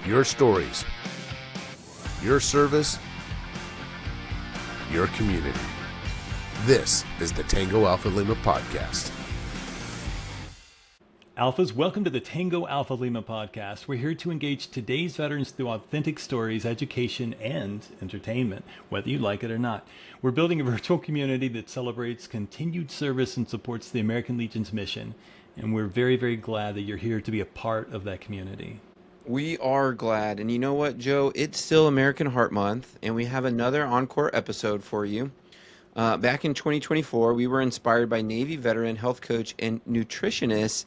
Your stories, your service, your community. This is the Tango Alpha Lima podcast. Alphas, welcome to the Tango Alpha Lima podcast. We're here to engage today's veterans through authentic stories, education, and entertainment, whether you like it or not. We're building a virtual community that celebrates continued service and supports the American Legion's mission. And we're very, very glad that you're here to be a part of that community. We are glad. And you know what, Joe? It's still American Heart Month, and we have another encore episode for you. Back in 2024, we were inspired by Navy veteran, health coach, and nutritionist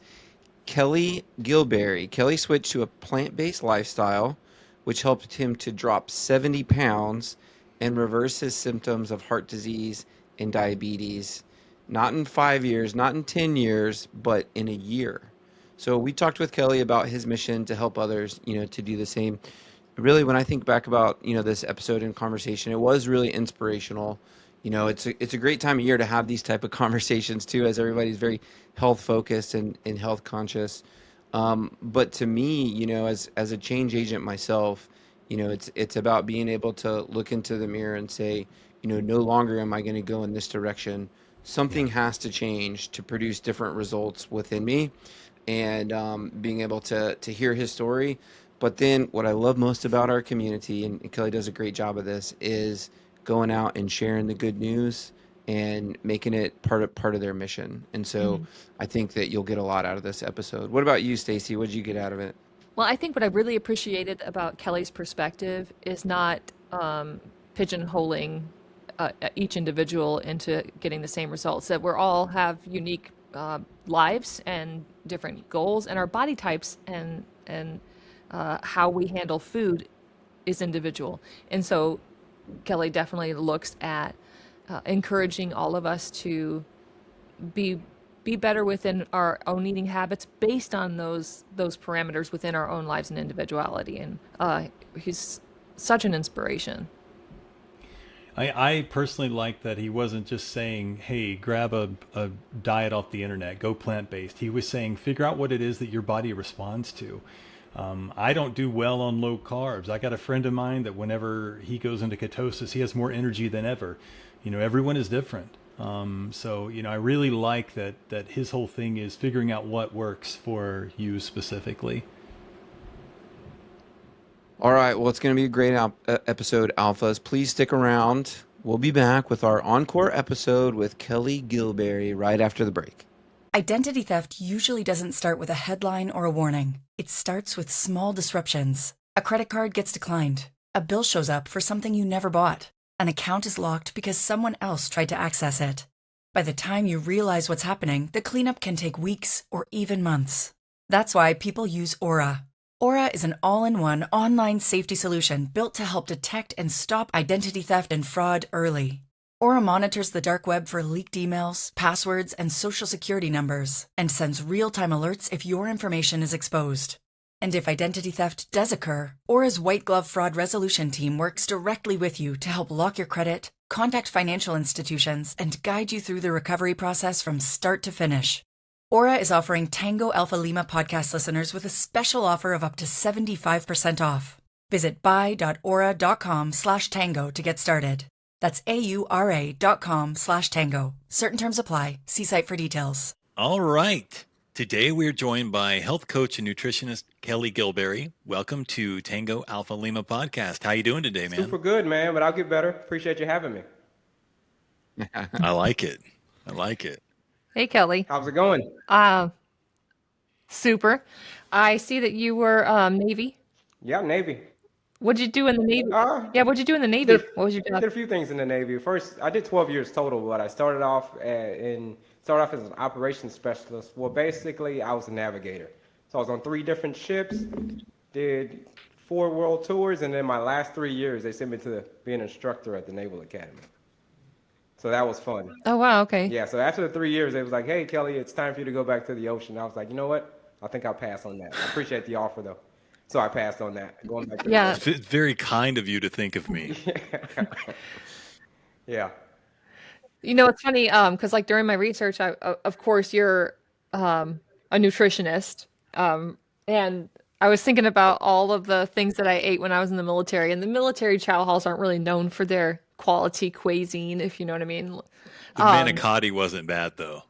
Kelley Gilberry. Kelley switched to a plant-based lifestyle, which helped him to drop 70 pounds and reverse his symptoms of heart disease and diabetes. Not in 5 years, not in 10 years, but in a year. So we talked with Kelley about his mission to help others, to do the same. Really, when I think back about, this episode and conversation, it was really inspirational. It's a great time of year to have these type of conversations too, as everybody's very health focused and health conscious. But to me, as a change agent myself, it's about being able to look into the mirror and say, no longer am I going to go in this direction. Something has to change to produce different results within me, and being able to hear his story. But then what I love most about our community, and Kelley does a great job of this, is going out and sharing the good news and making it part of their mission. And so I think that you'll get a lot out of this episode. What about you, Stacy? What did you get out of it? Well, I think what I really appreciated about Kelley's perspective is not pigeonholing each individual into getting the same results, that we're all have unique lives and different goals, and our body types and how we handle food is individual. And so Kelley definitely looks at encouraging all of us to be better within our own eating habits based on those parameters within our own lives and individuality. And he's such an inspiration. I personally like that he wasn't just saying, hey, grab a diet off the internet, go plant-based. He was saying, figure out what it is that your body responds to. I don't do well on low carbs. I got a friend of mine that whenever he goes into ketosis, he has more energy than ever. Everyone is different. So I really like that his whole thing is figuring out what works for you specifically. All right, well, it's going to be a great episode, Alphas. Please stick around. We'll be back with our encore episode with Kelley Gilberry right after the break. Identity theft usually doesn't start with a headline or a warning. It starts with small disruptions. A credit card gets declined. A bill shows up for something you never bought. An account is locked because someone else tried to access it. By the time you realize what's happening, the cleanup can take weeks or even months. That's why people use Aura. Aura is an all-in-one online safety solution built to help detect and stop identity theft and fraud early. Aura monitors the dark web for leaked emails, passwords, and social security numbers, and sends real-time alerts if your information is exposed. And if identity theft does occur, Aura's white glove fraud resolution team works directly with you to help lock your credit, contact financial institutions, and guide you through the recovery process from start to finish. Aura is offering Tango Alpha Lima podcast listeners with a special offer of up to 75% off. Visit buy.aura.com/tango to get started. That's AURA.com/tango. Certain terms apply. See site for details. All right. Today we are joined by health coach and nutritionist Kelley Gilberry. Welcome to Tango Alpha Lima podcast. How you doing today, man? Super good, man, but I'll get better. Appreciate you having me. I like it. Hey, Kelley. How's it going? Super. I see that you were Navy. Yeah, Navy. What'd you do in the Navy? What'd you do in the Navy? What was your job? Did a few things in the Navy. First, I did 12 years total, but I started off as an operations specialist. Well, basically, I was a navigator. So I was on 3 different ships, did 4 world tours, and then my last 3 years, they sent me to be an instructor at the Naval Academy. So that was fun. Oh, wow. Okay. Yeah, so after the 3 years, they was like, hey, Kelley, it's time for you to go back to the ocean. I was like, you know what? I think I'll pass on that. I appreciate the offer, though. So I passed on that. Going back to the ocean. It's very kind of you to think of me. Yeah. It's funny, because like during my research, of course, you're a nutritionist, and I was thinking about all of the things that I ate when I was in the military, and the military chow halls aren't really known for their quality cuisine, if you know what I mean. The manicotti wasn't bad though.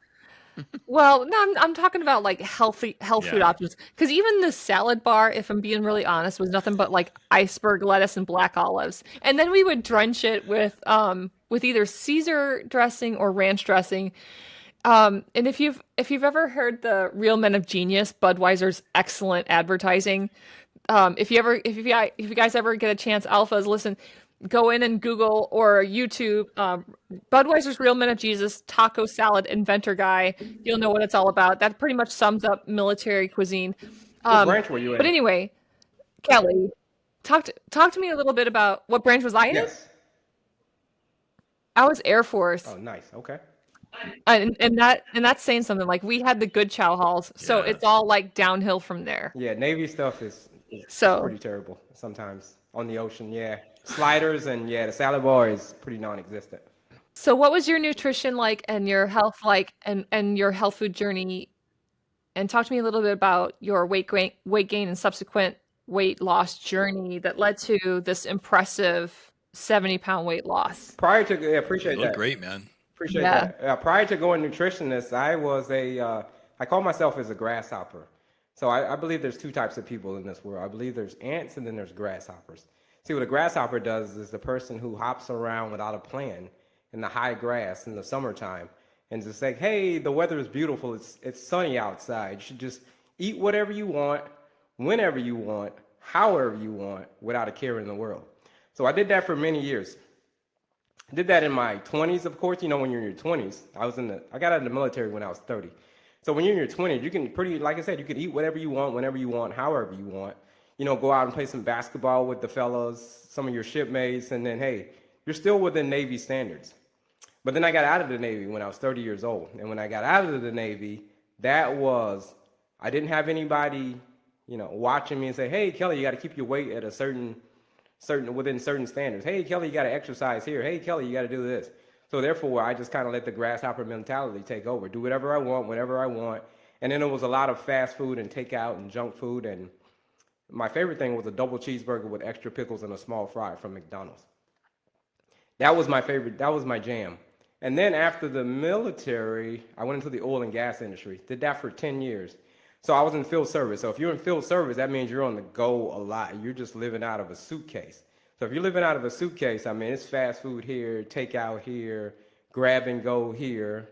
Well, no, I'm talking about like health food Yeah. options. Because even the salad bar, if I'm being really honest, was nothing but like iceberg lettuce and black olives. And then we would drench it with either Caesar dressing or ranch dressing. And if you've ever heard the Real Men of Genius, Budweiser's excellent advertising, if you guys ever get a chance, alphas, listen, go in and Google or YouTube Budweiser's Real Men of Jesus taco salad inventor guy. You'll know what it's all about. That pretty much sums up military cuisine. What branch were you But in? anyway, Kelley, talk to me a little bit about what branch was I in? Yes. I was Air Force. Oh, nice. Okay. And that's saying something. Like we had the good chow halls, so Yeah. it's all like downhill from there. Yeah, Navy stuff is So pretty terrible sometimes on the ocean. Yeah, sliders and yeah, the salad bar is pretty non-existent. so what was your nutrition like and your health like and your health food journey? And talk to me a little bit about your weight gain and subsequent weight loss journey that led to this impressive 70-pound weight loss. Prior to yeah, You appreciate look that. great, man. Appreciate Yeah. that. Prior to going nutritionist, I call myself as a grasshopper. So I believe there's two types of people in this world. I believe there's ants and then there's grasshoppers. See, what a grasshopper does is the person who hops around without a plan in the high grass in the summertime and just say, hey, the weather is beautiful. It's sunny outside. You should just eat whatever you want, whenever you want, however you want, without a care in the world. So I did that for many years. I did that in my 20s, of course. You know, when you're in your 20s, I got out of the military when I was 30. So when you're in your 20s, you can like I said, you can eat whatever you want, whenever you want, however you want. You know, go out and play some basketball with the fellows, some of your shipmates, and then, hey, you're still within Navy standards. But then I got out of the Navy when I was 30 years old. And when I got out of the Navy, I didn't have anybody, watching me and say, hey, Kelley, you got to keep your weight at a within certain standards. Hey, Kelley, you got to exercise here. Hey, Kelley, you got to do this. So therefore, I just kind of let the grasshopper mentality take over. Do whatever I want, whenever I want. And then it was a lot of fast food and takeout and junk food. And my favorite thing was a double cheeseburger with extra pickles and a small fry from McDonald's. That was my favorite. That was my jam. And then after the military, I went into the oil and gas industry. Did that for 10 years. So I was in field service. So if you're in field service, that means you're on the go a lot. You're just living out of a suitcase. So if you're living out of a suitcase, I mean, it's fast food here, takeout here, grab and go here.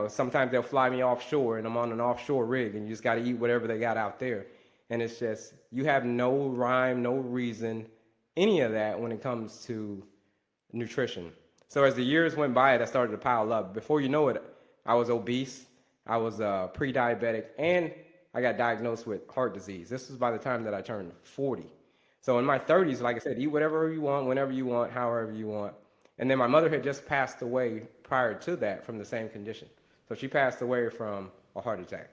Sometimes they'll fly me offshore and I'm on an offshore rig and you just got to eat whatever they got out there. And it's just, you have no rhyme, no reason, any of that when it comes to nutrition. So as the years went by, that started to pile up. Before you know it, I was obese, I was pre-diabetic, and I got diagnosed with heart disease. This was by the time that I turned 40. So in my 30s, like I said, eat whatever you want, whenever you want, however you want. And then my mother had just passed away prior to that from the same condition. So she passed away from a heart attack.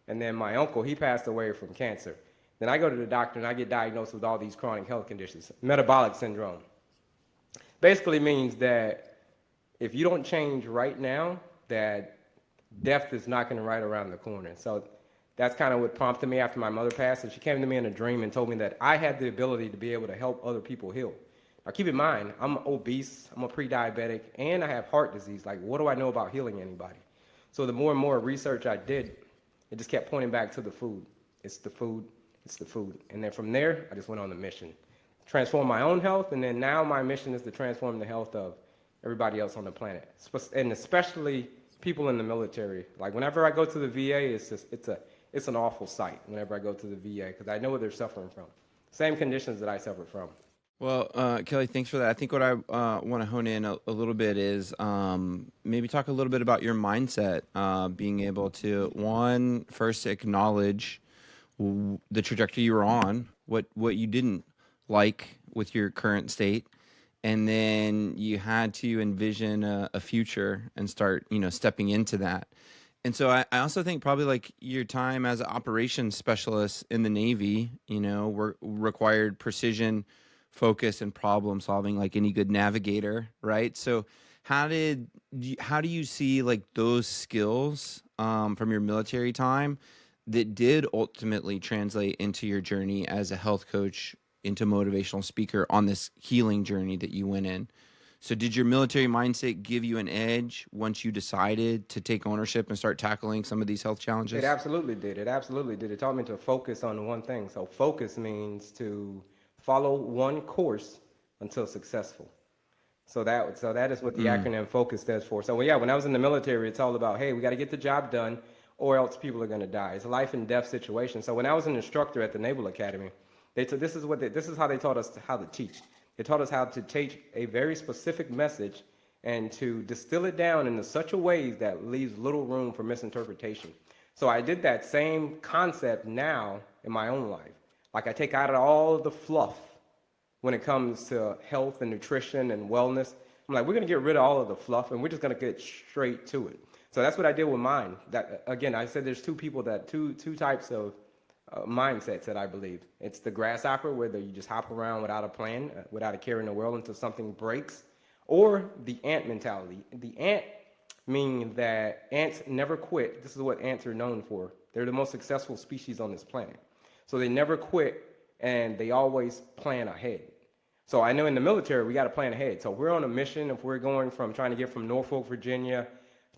And then my uncle, he passed away from cancer. Then I go to the doctor and I get diagnosed with all these chronic health conditions. Metabolic syndrome. Basically means that if you don't change right now, that death is knocking right around the corner. So that's kind of what prompted me after my mother passed. And she came to me in a dream and told me that I had the ability to be able to help other people heal. Now keep in mind, I'm obese, I'm a pre-diabetic, and I have heart disease. Like, what do I know about healing anybody? So the more and more research I did, it just kept pointing back to the food. It's the food, it's the food. And then from there, I just went on the mission. Transform my own health, and then now my mission is to transform the health of everybody else on the planet, and especially people in the military. Like whenever I go to the VA, it's an awful sight whenever I go to the VA because I know what they're suffering from. Same conditions that I suffered from. Well, Kelley, thanks for that. I think what I want to hone in a little bit is maybe talk a little bit about your mindset, being able to, first acknowledge the trajectory you were on, what you didn't like with your current state, and then you had to envision a future and start, stepping into that. And so I also think probably like your time as an operations specialist in the Navy, required precision, focus, and problem solving like any good navigator, right? So how do you see like those skills from your military time that did ultimately translate into your journey as a health coach, into motivational speaker on this healing journey that you went in. So did your military mindset give you an edge once you decided to take ownership and start tackling some of these health It challenges? absolutely did. It absolutely did. It taught me to focus on one thing. So focus means to follow one course until successful. So that is what the Mm, acronym FOCUS stands for. So yeah, when I was in the military, it's all about, hey, we got to get the job done, or else people are going to die. It's a life and death situation. So when I was an instructor at the Naval Academy, this is how they taught us how to teach. They taught us how to teach a very specific message and to distill it down into such a way that leaves little room for misinterpretation. So I did that same concept now in my own life. Like I take out all of the fluff when it comes to health and nutrition and wellness. I'm like, we're going to get rid of all of the fluff and we're just going to get straight to it. So that's what I did with mine. That again, I said there's two types of mindsets that I believe. It's the grasshopper, where you just hop around without a plan, without a care in the world until something breaks, or the ant mentality. The ant meaning that ants never quit. This is what ants are known for. They're the most successful species on this planet. So they never quit and they always plan ahead. So I know in the military, we got to plan ahead. So we're on a mission. If we're going from trying to get from Norfolk, Virginia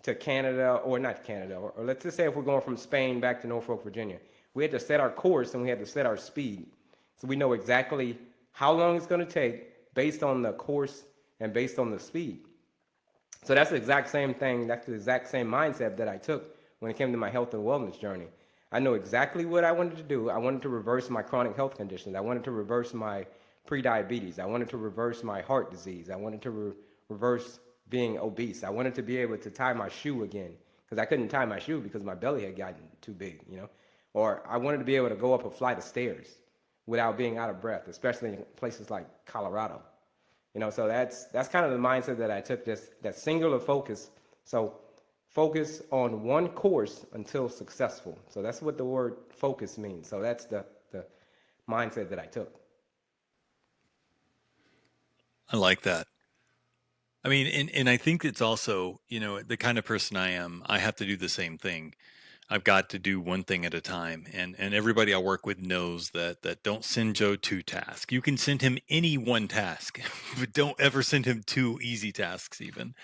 to Canada, or not Canada, or let's just say if we're going from Spain back to Norfolk, Virginia, we had to set our course and we had to set our speed. So we know exactly how long it's going to take based on the course and based on the speed. So that's the exact same thing. That's the exact same mindset that I took when it came to my health and wellness journey. I know exactly what I wanted to do. I wanted to reverse my chronic health conditions. I wanted to reverse my prediabetes. I wanted to reverse my heart disease. I wanted to reverse being obese. I wanted to be able to tie my shoe again, because I couldn't tie my shoe because my belly had gotten too big, you know. Or I wanted to be able to go up a flight of stairs without being out of breath, especially in places like Colorado. You know, so that's kind of the mindset that I took, this that singular focus. So focus on one course until successful. So that's what the word focus means. So that's the mindset that I took. I like that. I mean, and I think it's also, the kind of person I am, I have to do the same thing. I've got to do one thing at a time. And everybody I work with knows that don't send Joe two tasks. You can send him any one task, but don't ever send him two easy tasks even.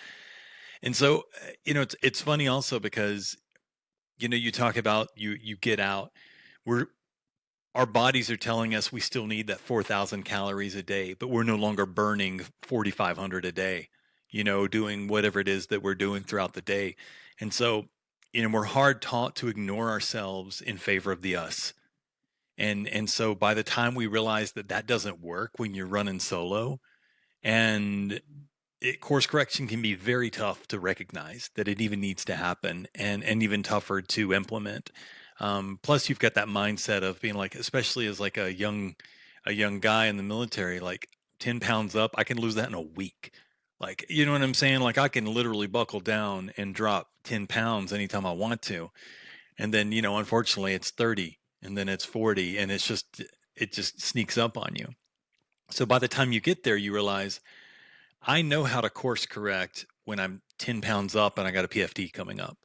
And so, it's funny also because, you talk about you get out. Our bodies are telling us we still need that 4,000 calories a day, but we're no longer burning 4,500 a day, doing whatever it is that we're doing throughout the day. And so, we're hard taught to ignore ourselves in favor of the us. And so by the time we realize that doesn't work when you're running solo, and course correction can be very tough to recognize that it even needs to happen, and even tougher to implement. Plus you've got that mindset of being like, especially as like a young guy in the military, like 10 pounds up, I can lose that in a week. Like, you know what I'm saying? Like I can literally buckle down and drop 10 pounds anytime I want to. And then, unfortunately it's 30 and then it's 40, and it just sneaks up on you. So by the time you get there, you realize I know how to course correct when I'm 10 pounds up and I got a PFD coming up.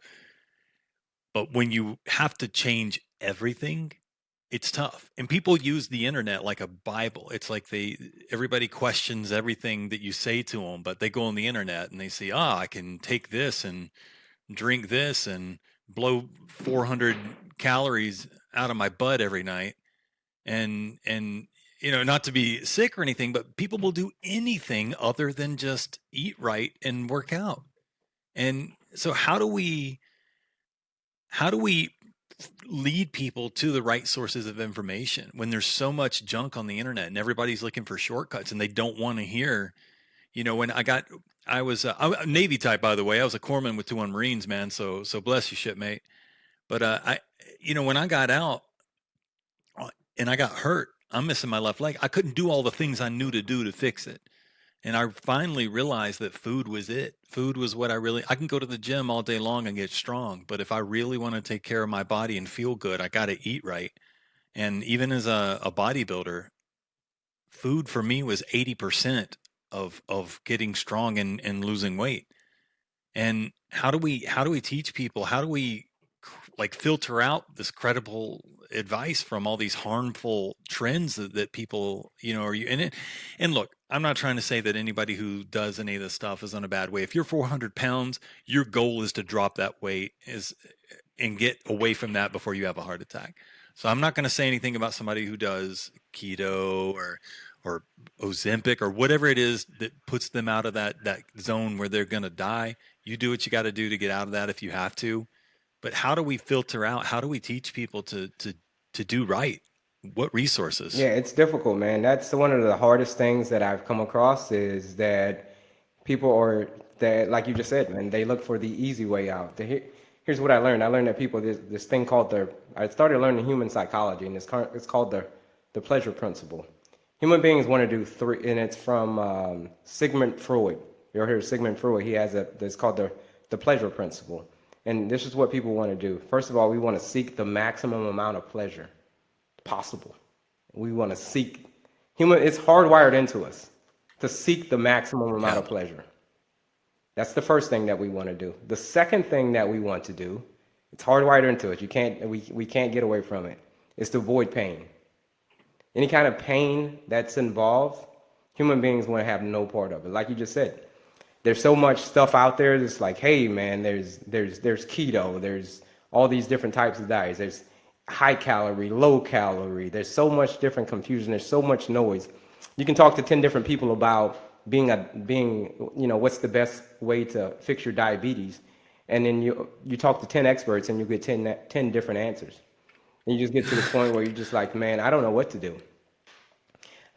But when you have to change everything, it's tough. And people use the internet like a Bible. It's like everybody questions everything that you say to them, but they go on the internet and they see, I can take this and drink this and blow 400 calories out of my butt every night. And not to be sick or anything, but people will do anything other than just eat right and work out. And so how do we lead people to the right sources of information when there's so much junk on the internet and everybody's looking for shortcuts and they don't want to hear, when I was I'm a Navy type, by the way. I was a corpsman with 2-1 Marines, man. So bless you, shipmate. But when I got out and I got hurt, I'm missing my left leg. I couldn't do all the things I knew to do to fix it. And I finally realized that food was it. Food was what I can go to the gym all day long and get strong. But if I really want to take care of my body and feel good, I got to eat right. And even as a bodybuilder, food for me was 80% of getting strong and losing weight. And how do we teach people? How do we like filter out this credible advice from all these harmful trends that people, are you in it? And look, I'm not trying to say that anybody who does any of this stuff is on a bad way. If you're 400 pounds, your goal is to drop that weight and get away from that before you have a heart attack. So I'm not going to say anything about somebody who does keto or Ozempic or whatever it is that puts them out of that zone where they're going to die. You do what you got to do to get out of that if you have to. But how do we filter out? How do we teach people to do right? What resources? Yeah, it's difficult, man. That's one of the hardest things that I've come across is that people are that, like you just said, man, they look for the easy way out. Here's what I learned. I learned that people this thing called I started learning human psychology, and it's called the pleasure principle. Human beings want to do three, and it's from Sigmund Freud. You ever heard of Sigmund Freud? He has it's called the pleasure principle. And this is what people want to do. First of all, we want to seek the maximum amount of pleasure possible. We want to seek it's hardwired into us to seek the maximum amount of pleasure. That's the first thing that we want to do. The second thing that we want to do, it's hardwired into us. We can't get away from it. Is to avoid pain. Any kind of pain that's involved, human beings want to have no part of it. Like you just said, there's so much stuff out there that's like, hey man, there's keto, there's all these different types of diets. There's high calorie, low calorie. There's so much different confusion. There's so much noise. You can talk to 10 different people about being what's the best way to fix your diabetes, and then you talk to 10 experts and you get 10 different answers. And you just get to the point where you're just like, man, I don't know what to do.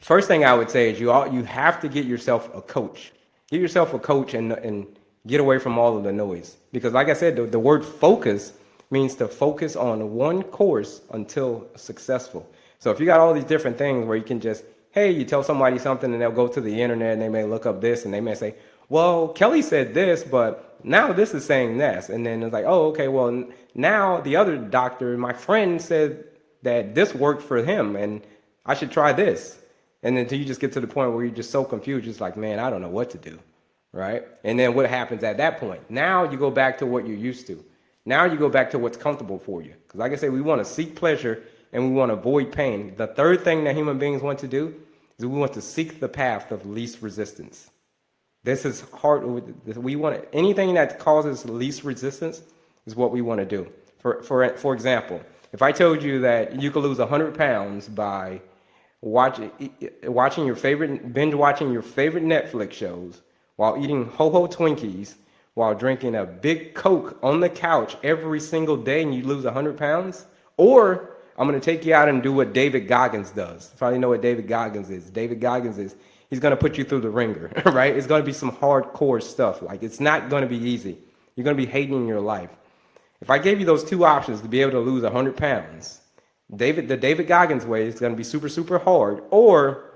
First thing I would say is you have to get yourself a coach. Get yourself a coach and get away from all of the noise. Because like I said, the word focus means to focus on one course until successful. So if you got all these different things where you can just, hey, you tell somebody something and they'll go to the internet and they may look up this and they may say, well, Kelley said this, but now this is saying this. And then it's like, oh, okay, well, now the other doctor, my friend, said that this worked for him and I should try this. And then until you just get to the point where you're just so confused, just like, man, I don't know what to do, right? And then what happens at that point? Now you go back to what you're used to. Now you go back to what's comfortable for you. Because like I said, we want to seek pleasure and we want to avoid pain. The third thing that human beings want to do is we want to seek the path of least resistance. This is hard. We want anything that causes least resistance is what we want to do. For example, if I told you that you could lose 100 pounds by watching your favorite Netflix shows while eating Ho-Ho Twinkies, while drinking a big Coke on the couch every single day and you lose 100 pounds, or I'm going to take you out and do what David Goggins does. You probably know what David Goggins is. David Goggins is, he's going to put you through the ringer, right? It's going to be some hardcore stuff. Like, it's not going to be easy. You're going to be hating your life. If I gave you those two options to be able to lose 100 pounds, the David Goggins way is going to be super, super hard, or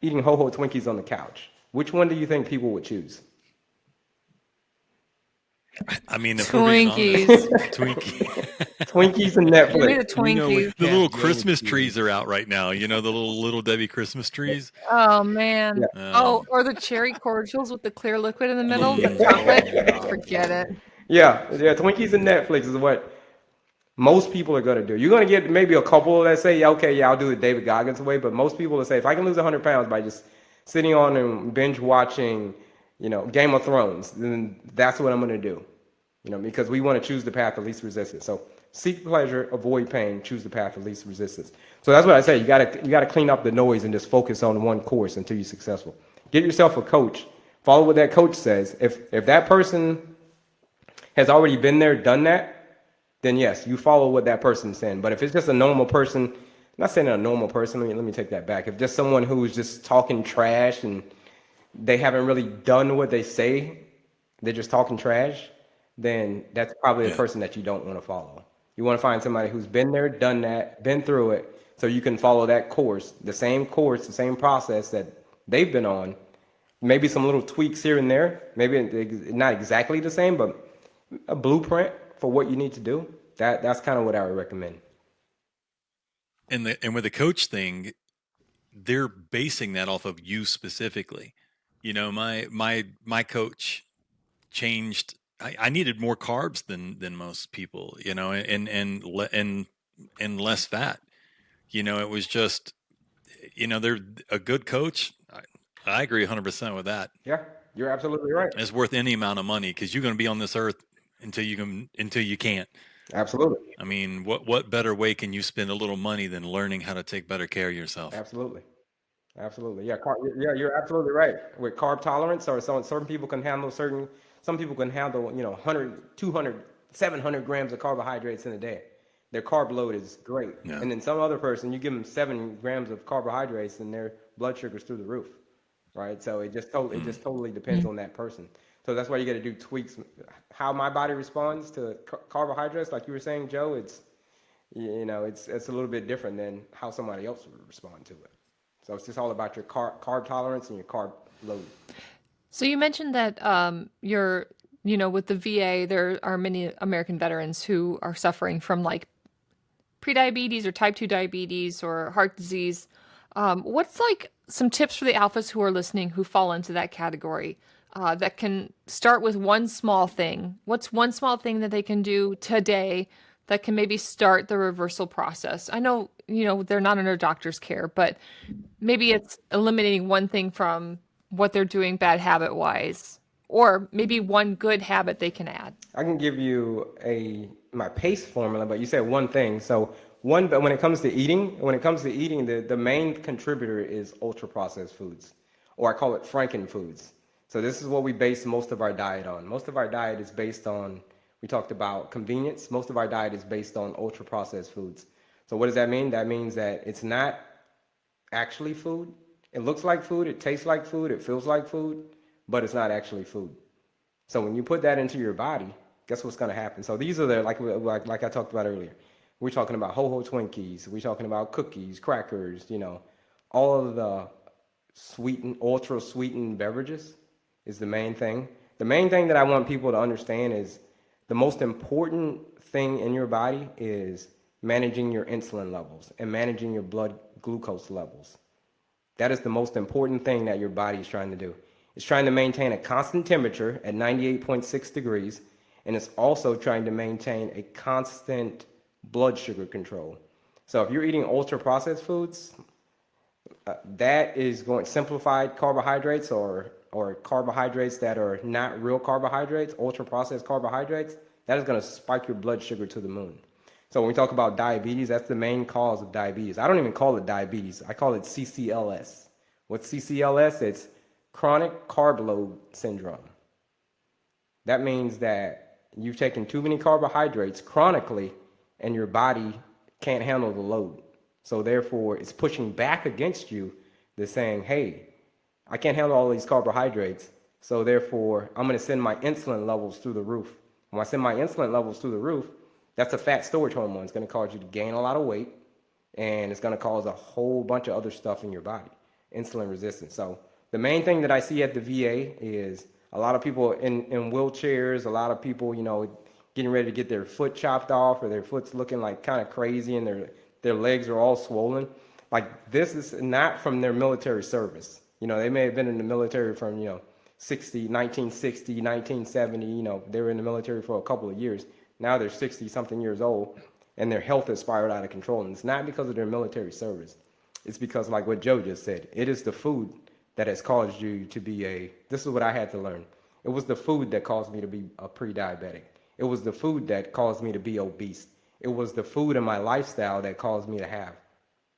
eating Ho-Ho Twinkies on the couch. Which one do you think people would choose? I mean, if Twinkies. Twinkies and Netflix. Give me the Twinkies. The little Christmas trees are out right now. You know, the little Debbie Christmas trees. Oh man. Yeah. Or the cherry cordials with the clear liquid in the middle. The chocolate. Forget it. Yeah. Twinkies and Netflix is what most people are going to do. You're going to get maybe a couple that say, okay, yeah, I'll do it David Goggins way. But most people will say, if I can lose 100 pounds by just sitting on and binge watching, Game of Thrones, then that's what I'm going to do. Because we want to choose the path of least resistance. So seek pleasure, avoid pain, choose the path of least resistance. So that's what I say. You got to clean up the noise and just focus on one course until you're successful. Get yourself a coach. Follow what that coach says. If that person has already been there, done that, then yes, you follow what that person's saying. But if it's just a normal person, I'm not saying a normal person, let me take that back. If just someone who's just talking trash and they haven't really done what they say, they're just talking trash, then that's probably a person that you don't want to follow. You want to find somebody who's been there, done that, been through it, so you can follow that course, the same process that they've been on. Maybe some little tweaks here and there, maybe not exactly the same, but a blueprint for what you need to do. That's kind of what I would recommend. And with the coach thing, they're basing that off of you specifically. My coach changed I needed more carbs than most people, you know, and less fat. You know, it was just, you know, they're a good coach. I agree 100% with that. Yeah, you're absolutely right. It's worth any amount of money because you're going to be on this earth until you can't. Absolutely. I mean, what better way can you spend a little money than learning how to take better care of yourself? Absolutely. Absolutely. Yeah, yeah, you're absolutely right. With carb tolerance, or certain people can handle some people can handle, 100, 200, 700 grams of carbohydrates in a day. Their carb load is great. Yeah. And then some other person, you give them 7 grams of carbohydrates and their blood sugar's through the roof, right? So it just totally depends on that person. So that's why you got to do tweaks. How my body responds to carbohydrates, like you were saying, Joe, it's a little bit different than how somebody else would respond to it. So it's just all about your carb tolerance and your carb load. So you mentioned that with the VA, there are many American veterans who are suffering from like prediabetes or type 2 diabetes or heart disease. What's like some tips for the alphas who are listening who fall into that category that can start with one small thing? What's one small thing that they can do today that can maybe start the reversal process? I know, they're not under doctor's care, but maybe it's eliminating one thing from what they're doing bad habit wise, or maybe one good habit they can add. I can give you my PACE formula, but you said one thing. So but when it comes to eating, the main contributor is ultra processed foods, or I call it Franken foods. So this is what we base most of our diet on. Most of our diet is based on, we talked about convenience. Most of our diet is based on ultra processed foods. So what does that mean? That means that it's not actually food. It looks like food, it tastes like food, it feels like food, but it's not actually food. So when you put that into your body, guess what's going to happen? So these are like I talked about earlier. We're talking about Ho-Ho Twinkies. We're talking about cookies, crackers, all of the ultra sweetened beverages is the main thing. The main thing that I want people to understand is the most important thing in your body is managing your insulin levels and managing your blood glucose levels. That is the most important thing that your body is trying to do. It's trying to maintain a constant temperature at 98.6 degrees, and it's also trying to maintain a constant blood sugar control. So if you're eating ultra processed foods, that is going simplified carbohydrates or carbohydrates that are not real carbohydrates, ultra processed carbohydrates, that is going to spike your blood sugar to the moon. So when we talk about diabetes, that's the main cause of diabetes. I don't even call it diabetes. I call it CCLS. What's CCLS? It's chronic carb load syndrome. That means that you've taken too many carbohydrates chronically and your body can't handle the load. So therefore, it's pushing back against you. They're saying, hey, I can't handle all these carbohydrates. So therefore, I'm going to send my insulin levels through the roof. When I send my insulin levels through the roof, that's a fat storage hormone. It's going to cause you to gain a lot of weight, and it's going to cause a whole bunch of other stuff in your body, insulin resistance. So the main thing that I see at the VA is a lot of people in wheelchairs, a lot of people, getting ready to get their foot chopped off, or their foot's looking like kind of crazy, and their legs are all swollen. Like, this is not from their military service. They may have been in the military from, 1960, 1970, they were in the military for a couple of years. Now they're 60-something years old, and their health has spiraled out of control. And it's not because of their military service. It's because, like what Joe just said, it is the food that has caused you to be this is what I had to learn. It was the food that caused me to be a pre-diabetic. It was the food that caused me to be obese. It was the food and my lifestyle that caused me to have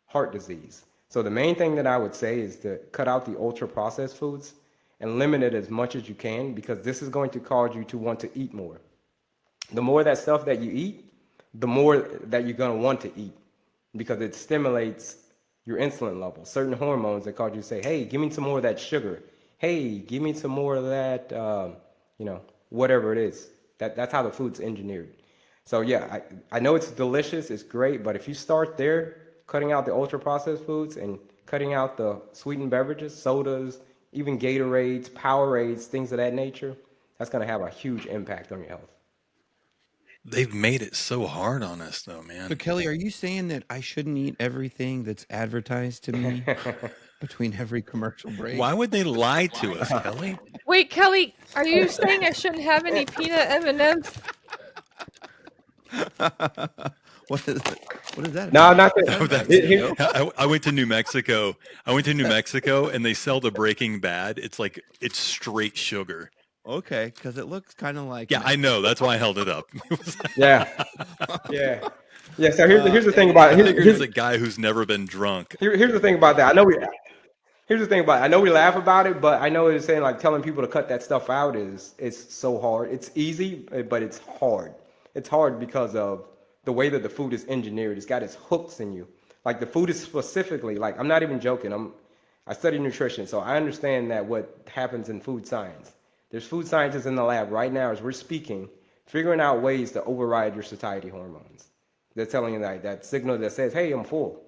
heart disease. So the main thing that I would say is to cut out the ultra-processed foods and limit it as much as you can, because this is going to cause you to want to eat more. The more that stuff that you eat, the more that you're going to want to eat, because it stimulates your insulin levels, certain hormones that cause you to say, hey, give me some more of that sugar. Hey, give me some more of that, whatever it is. That's how the food's engineered. So yeah, I know it's delicious, it's great, but if you start there, cutting out the ultra-processed foods and cutting out the sweetened beverages, sodas, even Gatorades, Powerades, things of that nature, that's going to have a huge impact on your health. They've made it so hard on us, though, man. So, Kelley, are you saying that I shouldn't eat everything that's advertised to me between every commercial break? Why would they lie to us, Kelley? Wait, Kelley, are you saying I shouldn't have any peanut M&Ms? What is it? What is that No, about? not Oh, that. that's. Here, I went to New Mexico. I went to New Mexico, and they sell the Breaking Bad. It's straight sugar. Okay, because it looks kind of like Yeah, I meth. know. That's why I held it up. yeah, yeah, yeah. So here's the thing And about I it. figured it was a guy who's never been drunk. Here's the thing about that. Here's the thing about it. I know we laugh about it, but I know it's saying like telling people to cut that stuff out is it's so hard. It's easy, but it's hard. It's hard because of the way that the food is engineered. It's got its hooks in you. Like the food is specifically like I'm not even joking. I study nutrition, so I understand that what happens in food science. There's food scientists in the lab right now as we're speaking, figuring out ways to override your satiety hormones. They're telling you that signal that says, "Hey, I'm full."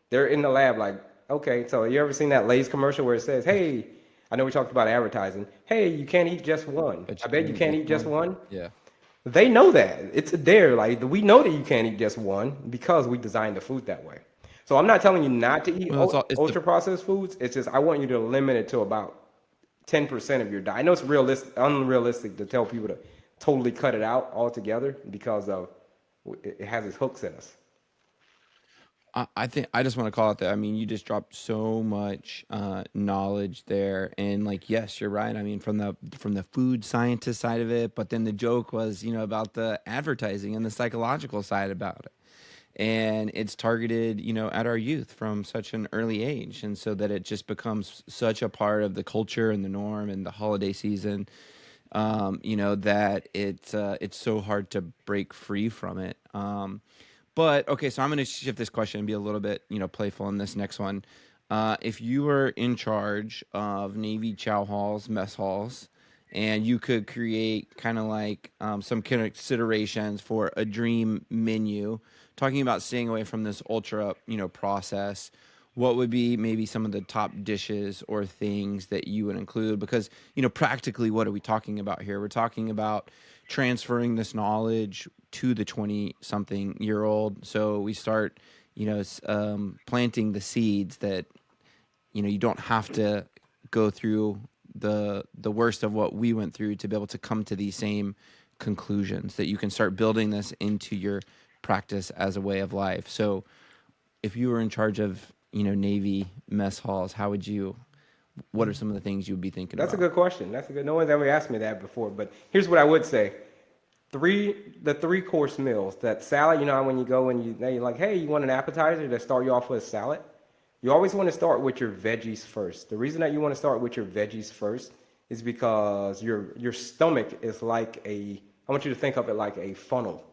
They're in the lab like, okay, so you ever seen that Lay's commercial where it says, "Hey, I know we talked about advertising. Hey, you can't eat just one. But I bet you can't eat just one." Yeah. They know that. It's there. Like we know that you can't eat just one because we designed the food that way. So I'm not telling you not to eat Well, it's ultra processed foods. It's just I want you to limit it to about 10% of your diet. I know it's unrealistic to tell people to totally cut it out altogether because of it has its hooks in us. I think I just want to call it that. I mean, you just dropped so much knowledge there, and like, yes, you're right. I mean, from the food scientist side of it, but then the joke was, about the advertising and the psychological side about it, and it's targeted, at our youth from such an early age, and so that it just becomes such a part of the culture and the norm and the holiday season, that it's so hard to break free from it. But okay, so I'm going to shift this question and be a little bit, playful in this next one. If you were in charge of Navy chow halls, mess halls, and you could create kind of like some considerations for a dream menu, talking about staying away from this ultra, process, what would be maybe some of the top dishes or things that you would include? Because, practically, what are we talking about here? We're talking about transferring this knowledge to the 20-something-year-old. So we start, planting the seeds that, you don't have to go through the worst of what we went through to be able to come to these same conclusions, that you can start building this into your practice as a way of life. So if you were in charge of, Navy mess halls, what are some of the things you would be thinking That's a about? good question. That's a good. No one's ever asked me that before. But here's what I would say: the 3-course meals. That salad. When you go and you're like, hey, you want an appetizer? They start you off with a salad. You always want to start with your veggies first. The reason that you want to start with your veggies first is because your stomach is like I want you to think of it like a funnel.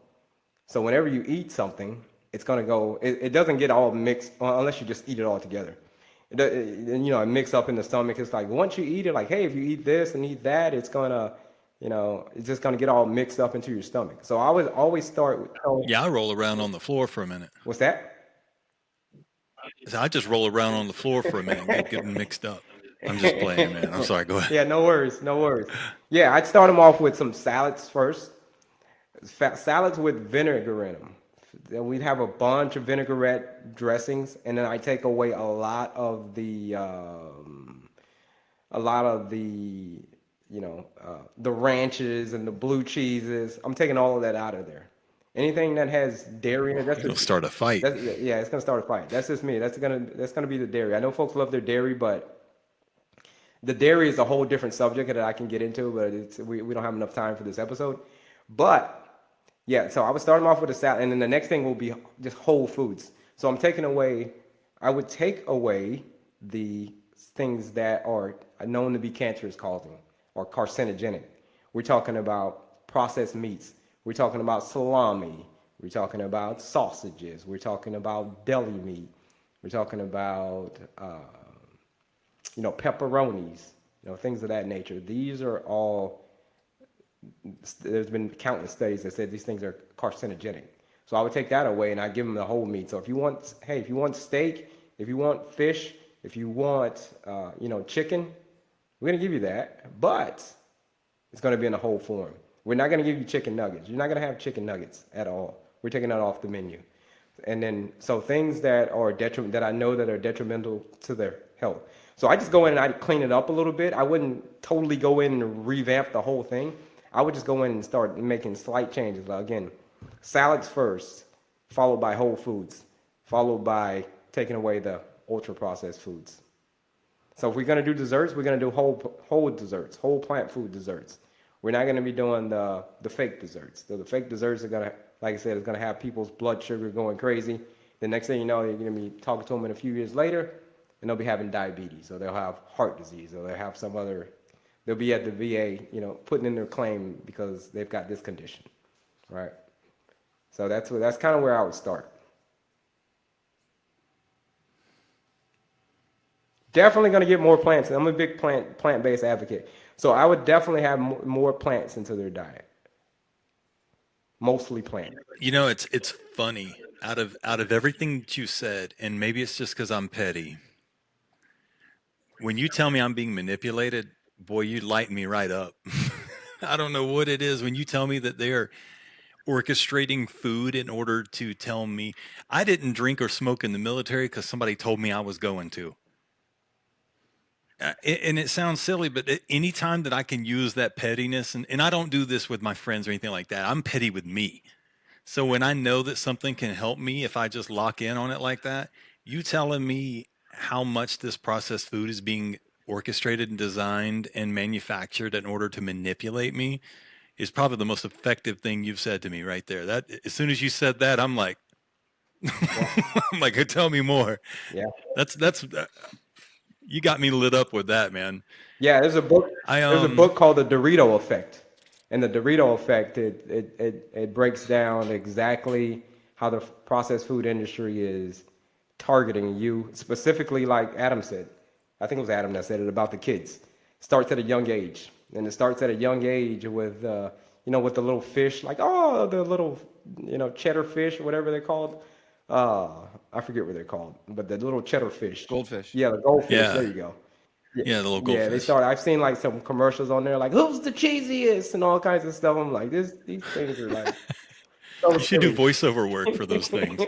So whenever you eat something, it's gonna go. It doesn't get all mixed unless you just eat it all together. It mix up in the stomach. It's like once you eat it, like hey, if you eat this and eat that, it's gonna, it's just gonna get all mixed up into your stomach. So I would always start with. Yeah, I roll around on the floor for a minute. What's that? So I just roll around on the floor for a minute and get mixed up. I'm just playing, man. I'm sorry. Go ahead. Yeah, no worries, no worries. Yeah, I'd start them off with some salads first. Salads with vinegar in them. Then we'd have a bunch of vinaigrette dressings, and then I take away a lot of the, the ranches and the blue cheeses. I'm taking all of that out of there. Anything that has dairy in it, that's It'll just, start a fight. yeah, it's gonna start a fight. That's just me. That's gonna be the dairy. I know folks love their dairy, but the dairy is a whole different subject that I can get into, but we don't have enough time for this episode. But yeah, so I would start them off with a salad, and then the next thing will be just whole foods. So I would take away the things that are known to be cancerous causing or carcinogenic. We're talking about processed meats. We're talking about salami. We're talking about sausages. We're talking about deli meat. We're talking about, pepperonis, things of that nature. These are all, there's been countless studies that said these things are carcinogenic. So I would take that away and I give them the whole meat. So if you want steak, if you want fish, if you want, chicken, we're going to give you that, but it's going to be in a whole form. We're not going to give you chicken nuggets. You're not going to have chicken nuggets at all. We're taking that off the menu. And then, so things that are that I know that are detrimental to their health. So I just go in and I clean it up a little bit. I wouldn't totally go in and revamp the whole thing. I would just go in and start making slight changes. Like, again, salads first, followed by whole foods, followed by taking away the ultra processed foods. So if we're gonna do desserts, we're gonna do whole desserts, whole plant food desserts. We're not gonna be doing the fake desserts. So the fake desserts are gonna, like I said, it's gonna have people's blood sugar going crazy. The next thing you know, you're gonna be talking to them in a few years later, and they'll be having diabetes, or they'll have heart disease, or they'll have some other. They'll be at the VA, putting in their claim because they've got this condition, right? So that's kind of where I would start. Definitely going to get more plants. I'm a big plant-based advocate. So I would definitely have more plants into their diet. Mostly plant. It's funny. Out of everything that you said, and maybe it's just because I'm petty. When you tell me I'm being manipulated, boy, you light me right up. I don't know what it is when you tell me that they're orchestrating food in order to tell me I didn't drink or smoke in the military because somebody told me I was going to. And it sounds silly, but anytime that I can use that pettiness, and I don't do this with my friends or anything like that, I'm petty with me. So when I know that something can help me, if I just lock in on it like that, you telling me how much this processed food is being orchestrated and designed and manufactured in order to manipulate me is probably the most effective thing you've said to me right there. That as soon as you said that, I'm like, I'm like, tell me more. Yeah. That's you got me lit up with that, man. Yeah, there's a book. There's a book called The Dorito Effect, and the Dorito Effect it breaks down exactly how the processed food industry is targeting you specifically, like Adam said. I think it was Adam that said it about the kids. Starts at a young age, and it starts at a young age with with the little fish, like the little cheddar fish or whatever they're called. I forget what they're called, but the little cheddar fish. Goldfish. Yeah, the goldfish. Yeah. There you go. Yeah, the little Yeah, goldfish. they start. I've seen like some commercials on there, like who's the cheesiest and all kinds of stuff. I'm like, these things are like. So You should do silly. voiceover work for those things.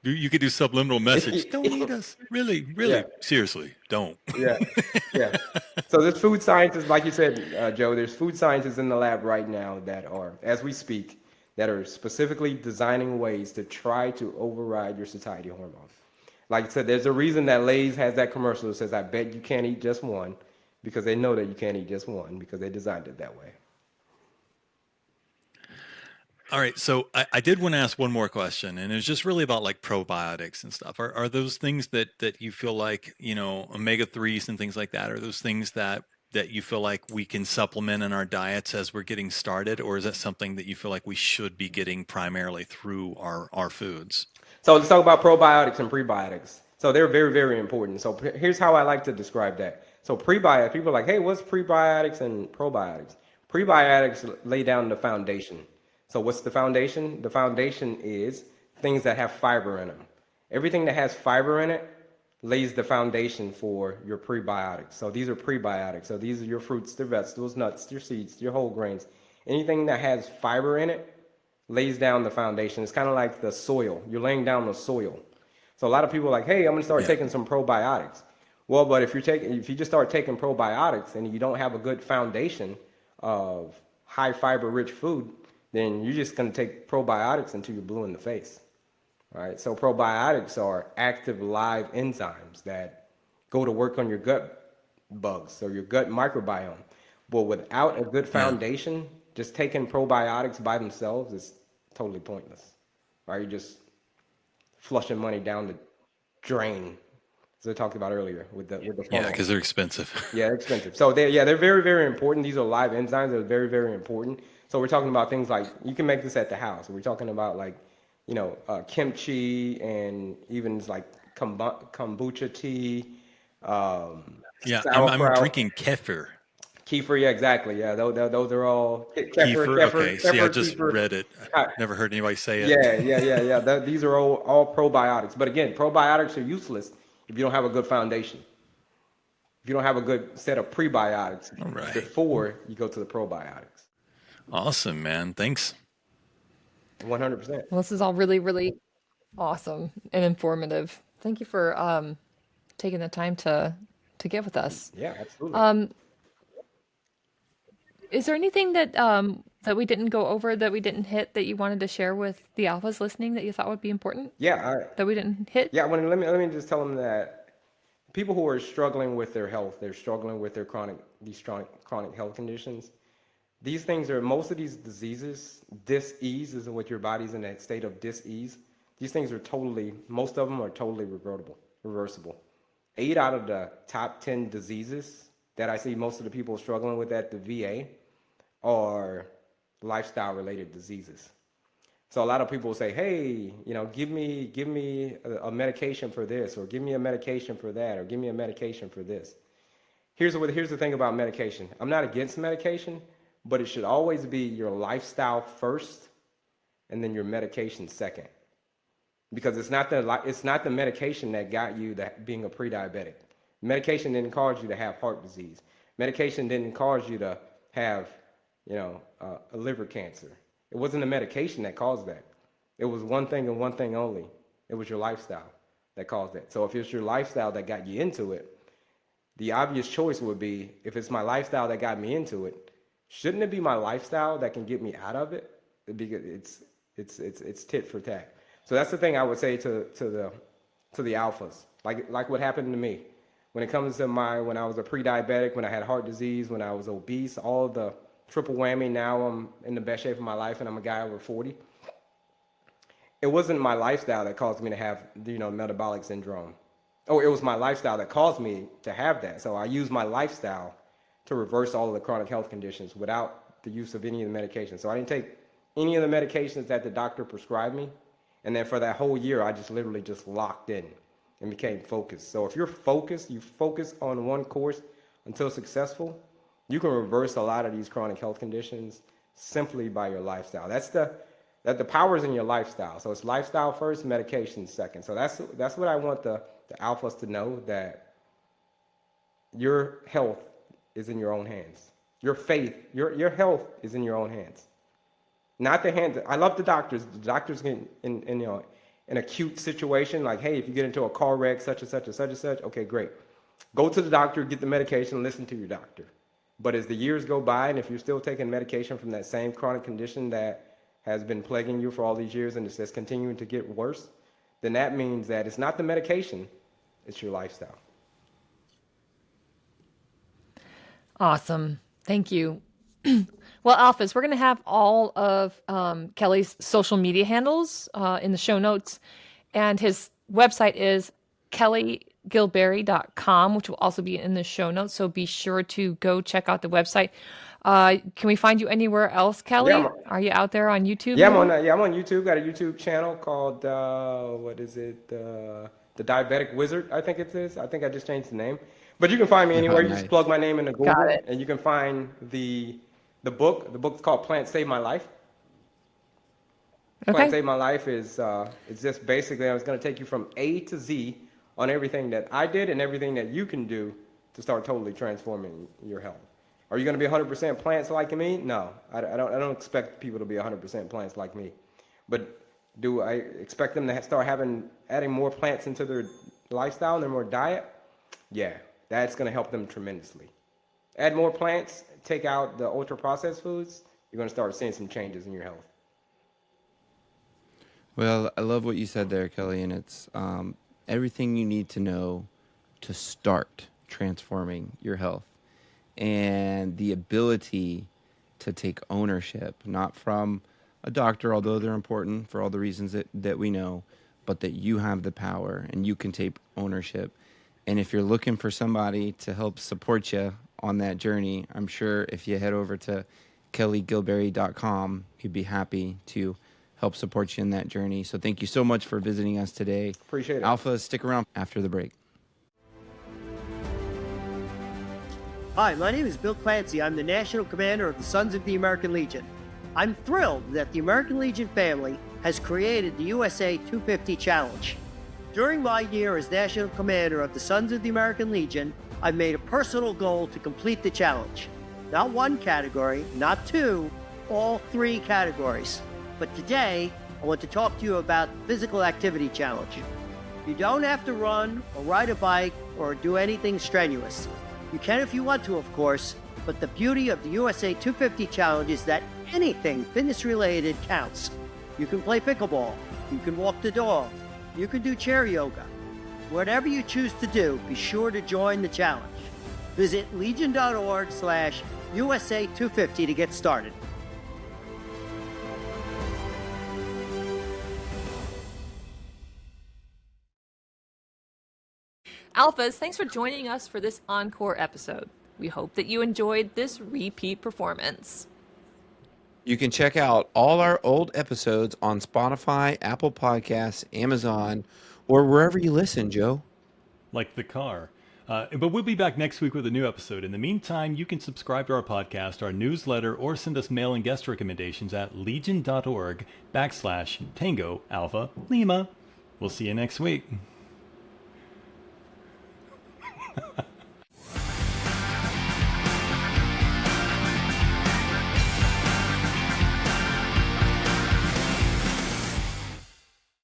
You could do subliminal message. Don't eat us. Really, Yeah. seriously, don't. Yeah, yeah. So there's food scientists, like you said, Joe. There's food scientists in the lab right now that are, as we speak, that are specifically designing ways to try to override your satiety hormone. Like I said, there's a reason that Lay's has that commercial that says, "I bet you can't eat just one," because they know that you can't eat just one because they designed it that way. All right, so I did want to ask one more question, and it's just really about like probiotics and stuff. Are those things that you feel like, omega-3s and things like that, are those things that you feel like we can supplement in our diets as we're getting started, or is that something that you feel like we should be getting primarily through our foods? So let's talk about probiotics and prebiotics. So they're very, very important. So here's how I like to describe that. So prebiotics, people are like, hey, what's prebiotics and probiotics? Prebiotics lay down the foundation. So what's the foundation? The foundation is things that have fiber in them. Everything that has fiber in it lays the foundation for your prebiotics. So these are prebiotics. So these are your fruits, your vegetables, nuts, your seeds, your whole grains. Anything that has fiber in it lays down the foundation. It's kind of like the soil. You're laying down the soil. So a lot of people are like, hey, I'm going to start taking some probiotics. Well, but if you just start taking probiotics and you don't have a good foundation of high fiber rich food, then you're just going to take probiotics until you're blue in the face. Right? So probiotics are active live enzymes that go to work on your gut bugs or your gut microbiome. But without a good foundation, just taking probiotics by themselves is totally pointless. Right? You're just flushing money down the drain, as I talked about earlier with the funnel. Yeah, because they're expensive. Yeah, they're expensive. So they're very, very important. These are live enzymes that are very, very important. So we're talking about things like, you can make this at the house. We're talking about like, kimchi and even like kombucha tea. Yeah, I'm drinking kefir. Kefir, yeah, exactly. Yeah, those are all Kefir. Okay, see, I just read it. Never heard anybody say it. Yeah. These are all probiotics. But again, probiotics are useless if you don't have a good foundation. If you don't have a good set of prebiotics before you go to the probiotics. Awesome, man. Thanks. 100%. Well, this is all really, really awesome and informative. Thank you for taking the time to get with us. Yeah, absolutely. Is there anything that we didn't go over, that we didn't hit, that you wanted to share with the alphas listening that you thought would be important Yeah, that we didn't hit? yeah. Let me just tell them that people who are struggling with their health, they're struggling with their chronic health conditions. These things are, most of these diseases, dis-ease is what your body's in that state of dis-ease. These things are most of them are totally reversible. 8 out of the top 10 diseases that I see most of the people struggling with at the VA are lifestyle related diseases. So a lot of people say, hey, give me a medication for this, or give me a medication for that, or give me a medication for this. Here's the thing about medication. I'm not against medication, but it should always be your lifestyle first and then your medication second. Because it's not the medication that got you that being a pre-diabetic. Medication didn't cause you to have heart disease. Medication didn't cause you to have, a liver cancer. It wasn't the medication that caused that. It was one thing and one thing only. It was your lifestyle that caused that. So if it's your lifestyle that got you into it, the obvious choice would be, if it's my lifestyle that got me into it, shouldn't it be my lifestyle that can get me out of it? Because it's tit for tat. So that's the thing I would say to the alphas, like what happened to me. When it comes to when I was a pre-diabetic, when I had heart disease, when I was obese, all the triple whammy, now I'm in the best shape of my life and I'm a guy over 40. It wasn't my lifestyle that caused me to have, metabolic syndrome. Oh, it was my lifestyle that caused me to have that. So I used my lifestyle to reverse all of the chronic health conditions without the use of any of the medications. So I didn't take any of the medications that the doctor prescribed me. And then for that whole year, I just literally just locked in and became focused. So if you're focused, you focus on one course until successful, you can reverse a lot of these chronic health conditions simply by your lifestyle. That the power's in your lifestyle. So it's lifestyle first, medication second. So that's what I want the alphas to know, that your health is in your own hands. Your faith, your health is in your own hands. Not the hands. I love the doctors. The doctors get in an acute situation, like, hey, if you get into a car wreck, such and such and such and such, okay, great. Go to the doctor, get the medication, listen to your doctor. But as the years go by, and if you're still taking medication from that same chronic condition that has been plaguing you for all these years and it's just continuing to get worse, then that means that it's not the medication, it's your lifestyle. Awesome. Thank you. Well, alphas, we're going to have all of Kelley's social media handles in the show notes. And his website is kelleygilberry.com, which will also be in the show notes. So be sure to go check out the website. Can we find you anywhere else, Kelley? Yeah, are you out there on YouTube? Yeah, I'm on YouTube. Got a YouTube channel called, The Diabetic Wizard, I think it is. I think I just changed the name. But you can find me anywhere. You just plug my name into Google, and you can find the book. The book's called Plant Save My Life. Plant Save My Life is it's just basically, I was going to take you from A to Z on everything that I did and everything that you can do to start totally transforming your health. Are you going to be 100% plants like me? No, I don't expect people to be 100% plants like me. But do I expect them to start adding more plants into their lifestyle and their more diet? Yeah. That's going to help them tremendously. Add more plants, take out the ultra-processed foods, you're going to start seeing some changes in your health. Well, I love what you said there, Kelley, and it's everything you need to know to start transforming your health, and the ability to take ownership, not from a doctor, although they're important for all the reasons that we know, but that you have the power and you can take ownership. And if you're looking for somebody to help support you on that journey, I'm sure if you head over to kelleygilberry.com, he'd be happy to help support you in that journey. So thank you so much for visiting us today. Appreciate it. Alpha, stick around after the break. Hi, my name is Bill Clancy. I'm the National Commander of the Sons of the American Legion. I'm thrilled that the American Legion family has created the USA 250 Challenge. During my year as National Commander of the Sons of the American Legion, I've made a personal goal to complete the challenge. Not one category, not two, all three categories. But today, I want to talk to you about Physical Activity Challenge. You don't have to run or ride a bike or do anything strenuous. You can if you want to, of course, but the beauty of the USA 250 Challenge is that anything fitness-related counts. You can play pickleball, you can walk the dog, you can do chair yoga. Whatever you choose to do, be sure to join the challenge. Visit legion.org/USA250 to get started. Alphas, thanks for joining us for this encore episode. We hope that you enjoyed this repeat performance. You can check out all our old episodes on Spotify, Apple Podcasts, Amazon, or wherever you listen, Joe. Like the car. But we'll be back next week with a new episode. In the meantime, you can subscribe to our podcast, our newsletter, or send us mail and guest recommendations at legion.org/Tango Alpha Lima. We'll see you next week.